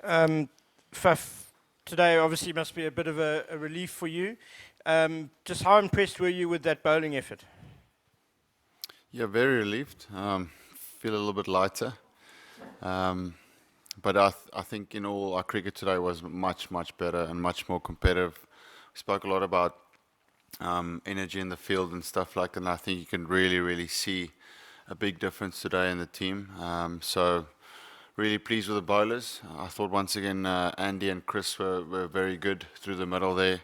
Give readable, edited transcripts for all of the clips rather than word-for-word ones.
Faf, today obviously must be a bit of a relief for you. Just how impressed were you with that bowling effort? Yeah, very relieved. Feel a little bit lighter. Um, but I think in all, our cricket today was much, much better and much more competitive. We spoke a lot about energy in the field and stuff like that, and I think you can really, really see a big difference today in the team. So really pleased with the bowlers. I thought once again Andy and Chris were very good through the middle there.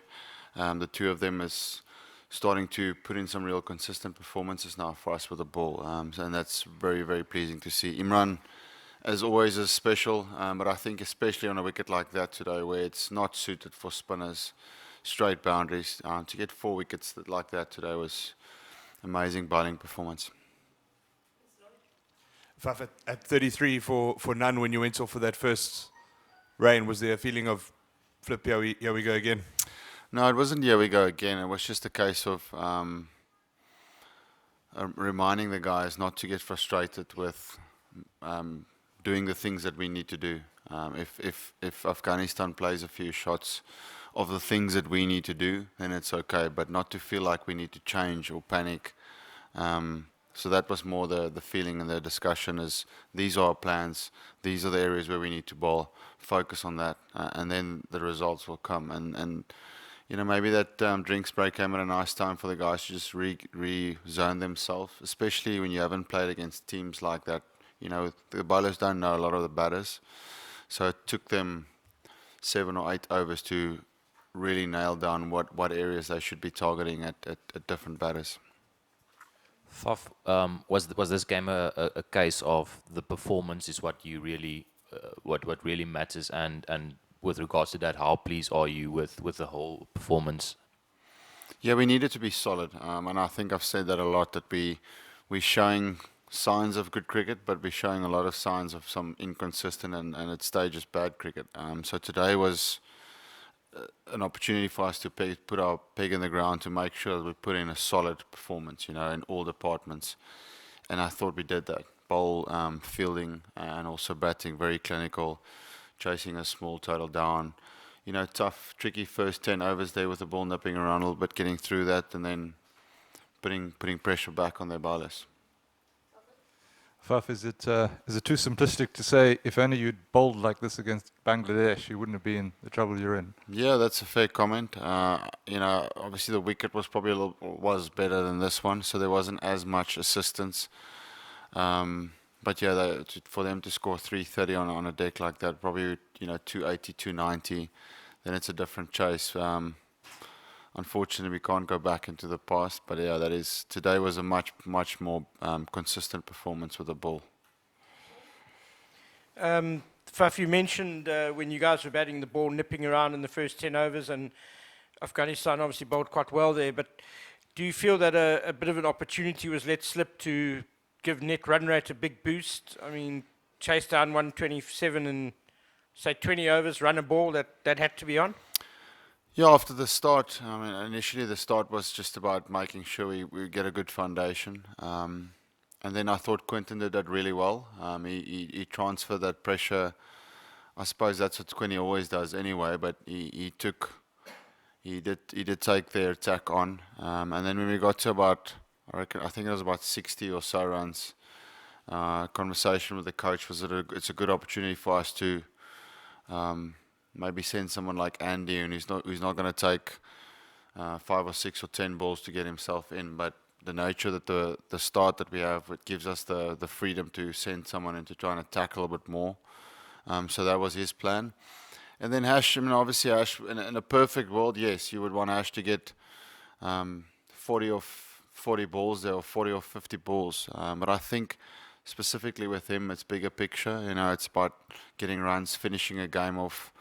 The two of them is starting to put in some real consistent performances now for us with the ball, and that's very, very pleasing to see. Imran, as always, is special, but I think especially on a wicket like that today, where it's not suited for spinners, straight boundaries, to get 4 wickets like that today was amazing bowling performance. Faf, at 33 for none when you went off for that first rain, was there a feeling of flip, here we go again? No, it wasn't. Here we go again. It was just a case of reminding the guys not to get frustrated with doing the things that we need to do. If Afghanistan plays a few shots of the things that we need to do, then it's okay. But not to feel like we need to change or panic. So that was more the feeling and the discussion is these are our plans, these are the areas where we need to bowl, focus on that, and then the results will come. And you know, maybe that drinks break came at a nice time for the guys to just re-zone themselves, especially when you haven't played against teams like that. You know, the bowlers don't know a lot of the batters, so it took them 7 or 8 overs to really nail down what areas they should be targeting at different batters. Faf, was this game a case of the performance is what you really what really matters, and with regards to that, how pleased are you with the whole performance? Yeah, we needed to be solid, and I think I've said that a lot. That we're showing signs of good cricket, but we're showing a lot of signs of some inconsistent and at stages bad cricket. So today was an opportunity for us to put our peg in the ground to make sure that we put in a solid performance, you know, in all departments. And I thought we did that. Bowl, fielding, and also batting, very clinical, chasing a small total down. You know, tough, tricky first 10 overs there with the ball nipping around a little bit, getting through that, and then putting pressure back on their bowlers. Faf, is it too simplistic to say if only you'd bowled like this against Bangladesh, you wouldn't have been in the trouble you're in? Yeah, that's a fair comment. You know, obviously the wicket was probably was better than this one, so there wasn't as much assistance. But yeah, for them to score 330 on a deck like that, probably, you know, 280, 290, then it's a different chase. Unfortunately, we can't go back into the past, but yeah, today was a much more consistent performance with the ball. Faf, you mentioned when you guys were batting the ball nipping around in the first 10 overs, and Afghanistan obviously bowled quite well there, but do you feel that a bit of an opportunity was let slip to give net run rate a big boost? I mean, chase down 127 in, say, 20 overs, run a ball, that had to be on? Yeah, after the start, I mean, initially the start was just about making sure we get a good foundation. And then I thought Quinton did that really well. He transferred that pressure. I suppose that's what Quinny always does anyway, but he did take their attack on. And then when we got to about, I think it was about 60 or so runs, conversation with the coach was that it's a good opportunity for us to maybe send someone like Andy, and who's not going to take 5 or 6 or 10 balls to get himself in, but the nature that the start that we have, it gives us the freedom to send someone in to try and tackle a bit more. So that was his plan. And then Ash, I mean, obviously Ash, in a perfect world, yes, you would want Ash to get 40 balls there, or 40 or 50 balls. But I think specifically with him, it's bigger picture. You know, it's about getting runs, finishing a game off,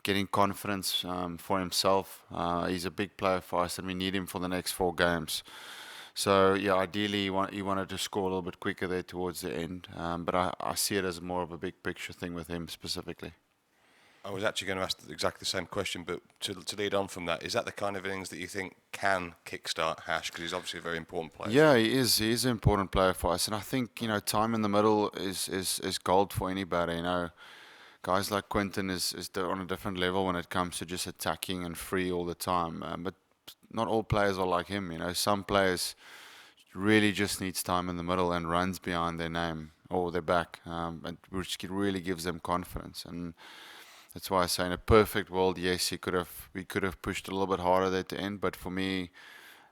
getting confidence for himself. He's a big player for us, and we need him for the next 4 games. So yeah, ideally he wanted to score a little bit quicker there towards the end, but I see it as more of a big picture thing with him specifically. I was actually going to ask exactly the same question, but to lead on from that, is that the kind of innings that you think can kickstart Hash? Because he's obviously a very important player. Yeah, he is. He is an important player for us, and I think, you know, time in the middle is gold for any batter. You know, guys like Quinton is on a different level when it comes to just attacking and free all the time. But not all players are like him. Some players really just needs time in the middle and runs behind their name or their back, which really gives them confidence. And that's why I say in a perfect world, yes, we could have pushed a little bit harder there at the end. But for me,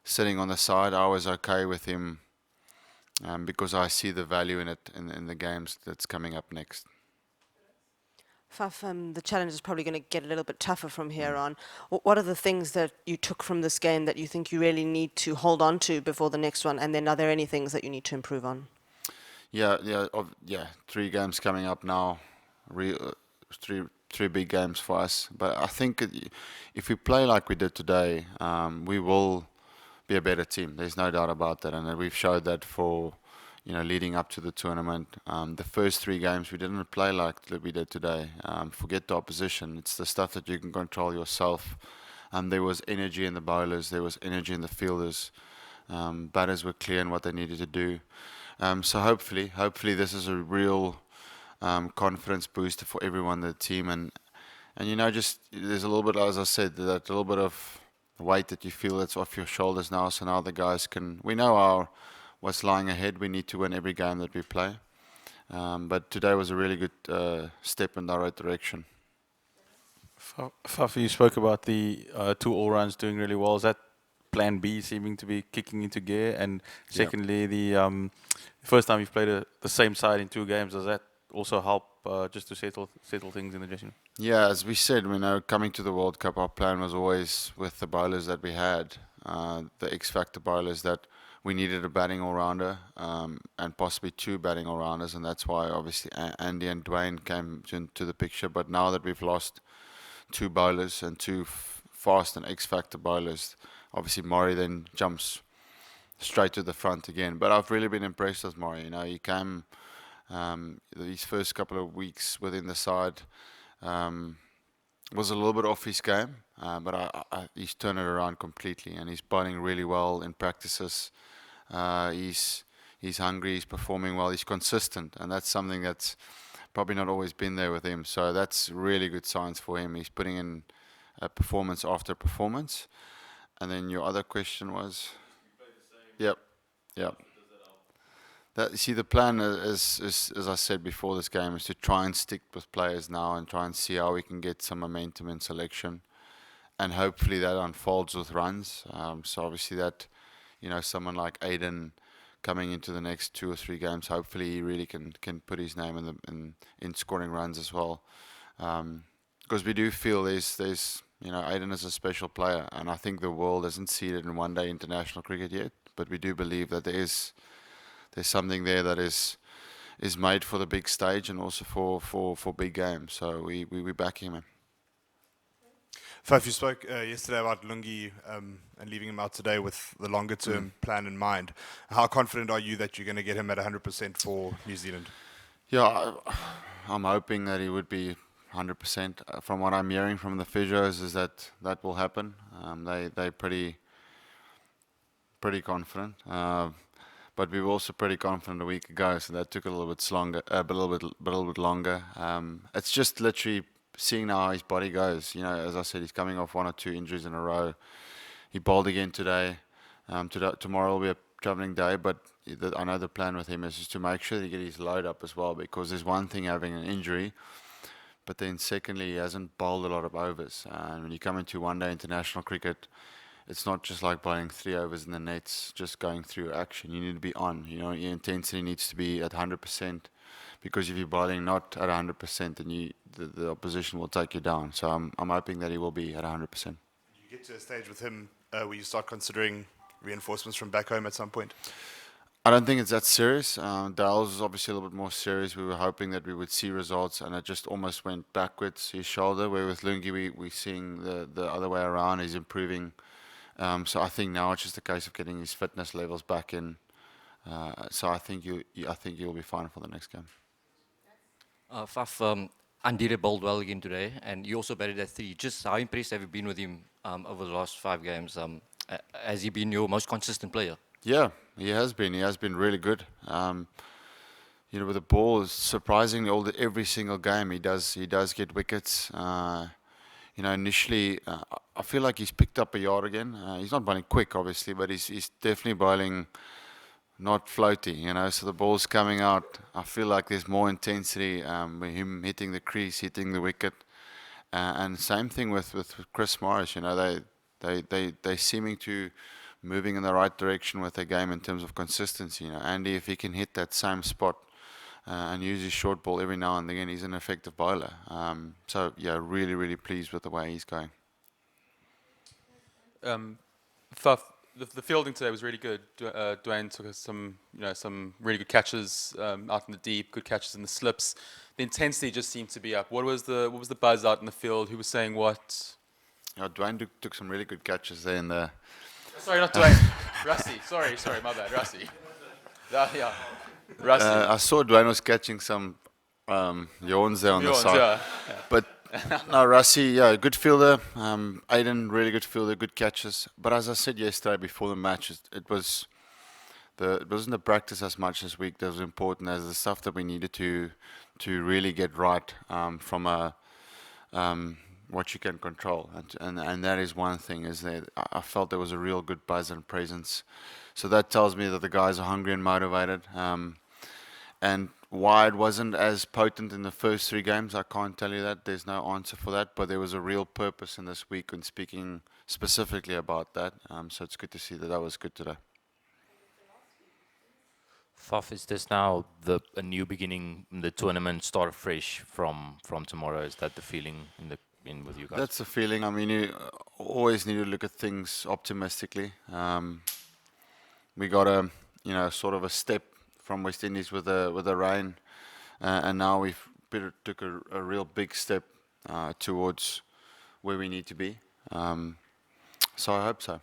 sitting on the side, I was okay with him because I see the value in it in the games that's coming up next. Faf, the challenge is probably going to get a little bit tougher from here on. What are the things that you took from this game that you think you really need to hold on to before the next one? And then are there any things that you need to improve on? Yeah. 3 games coming up now, three big games for us. But I think if we play like we did today, we will be a better team. There's no doubt about that, and we've showed that for leading up to the tournament. The first 3 games we didn't play like we did today. Forget the opposition. It's the stuff that you can control yourself. There was energy in the bowlers. There was energy in the fielders. Batters were clear in what they needed to do. So hopefully this is a real confidence booster for everyone in the team. And just there's a little bit, as I said, that little bit of weight that you feel that's off your shoulders now. So now the guys we know what's lying ahead. We need to win every game that we play. But today was a really good step in the right direction. Faf, you spoke about the 2 all-rounds doing really well. Is that plan B seeming to be kicking into gear? And secondly, the first time you've played the same side in 2 games, does that also help just to settle things in the dressing room? Yeah, as we said, coming to the World Cup, our plan was always with the bowlers that we had, the X-factor bowlers, that we needed a batting all-rounder and possibly 2 batting all-rounders, and that's why obviously Andy and Dwayne came into the picture. But now that we've lost 2 bowlers and 2 fast and X-factor bowlers, obviously Murray then jumps straight to the front again. But I've really been impressed with Murray. He came these first couple of weeks within the side. Was a little bit off his game, but he's turned it around completely, and he's bowling really well in practices. He's hungry, he's performing well, he's consistent, and that's something that's probably not always been there with him. So that's really good signs for him. He's putting in performance after performance. And then your other question was? Yep. The plan is, as I said before this game, is to try and stick with players now and try and see how we can get some momentum in selection, and hopefully that unfolds with runs. So obviously that, someone like Aiden coming into the next 2 or 3 games, hopefully he really can put his name in scoring runs as well. Because we do feel there's Aiden is a special player, and I think the world hasn't seen it in one-day international cricket yet, but we do believe that there's something there that is made for the big stage and also for big games. So we back him. Faf, you spoke yesterday about Lungi and leaving him out today with the longer term plan in mind. How confident are you that you're going to get him at 100% for New Zealand? Yeah, I'm hoping that he would be 100%. From what I'm hearing from the physios is that will happen. They're pretty confident. But we were also pretty confident a week ago, so that took a little bit longer. It's just literally seeing now how his body goes. As I said, he's coming off 1 or 2 injuries in a row. He bowled again today. Tomorrow will be a travelling day, but I know the plan with him is just to make sure that he gets his load up as well, because there's one thing having an injury, but then secondly, he hasn't bowled a lot of overs. And when you come into one-day international cricket, it's not just like bowling 3 overs in the nets, just going through action. You need to be on. Your intensity needs to be at 100%, because if you're bowling not at 100%, then the opposition will take you down. So I'm hoping that he will be at 100%. You get to a stage with him where you start considering reinforcements from back home at some point? I don't think it's that serious. Dale's is obviously a little bit more serious. We were hoping that we would see results, and it just almost went backwards, his shoulder, where with Lungi we're seeing the other way around. He's improving. So I think now it's just a case of getting his fitness levels back in. So I think you'll be fine for the next game. Faf, Andire bowled well again today, and you also batted at 3. Just how impressed have you been with him over the last 5 games? Has he been your most consistent player? Yeah, he has been. He has been really good. with the ball, surprisingly, every single game he does get wickets. Initially, I feel like he's picked up a yard again. He's not bowling quick, obviously, but he's definitely bowling not floaty, so the ball's coming out. I feel like there's more intensity with him hitting the crease, hitting the wicket. And same thing with Chris Morris, they seeming to moving in the right direction with their game in terms of consistency. Andy, if he can hit that same spot and use his short ball every now and again, he's an effective bowler. So yeah, really, really pleased with the way he's going. Faf, the fielding today was really good. Dwayne took us some really good catches out in the deep, good catches in the slips. The intensity just seemed to be up. What was the buzz out in the field? Who was saying what? Dwayne took some really good catches there in the. Sorry, not Dwayne. Rusty. Sorry, my bad. Rusty. Yeah. Rusty. I saw Dwayne was catching some yawns there on the side. Yeah. But no, Rusty, good fielder. Aiden, really good fielder, good catches. But as I said yesterday before the match, it wasn't the practice as much this week that was important as the stuff that we needed to really get right from a what you can control, and that is one thing. Is that I felt there was a real good buzz and presence, so that tells me that the guys are hungry and motivated. And why it wasn't as potent in the first 3 games, I can't tell you that. There's no answer for that, but there was a real purpose in this week in speaking specifically about that. So it's good to see that was good today. Faf, is this now a new beginning in the tournament, start fresh from tomorrow? Is that the feeling in with you guys? That's the feeling. I mean, you always need to look at things optimistically. We got sort of a step from West Indies with the rain, and now we've took a real big step towards where we need to be. So I hope so.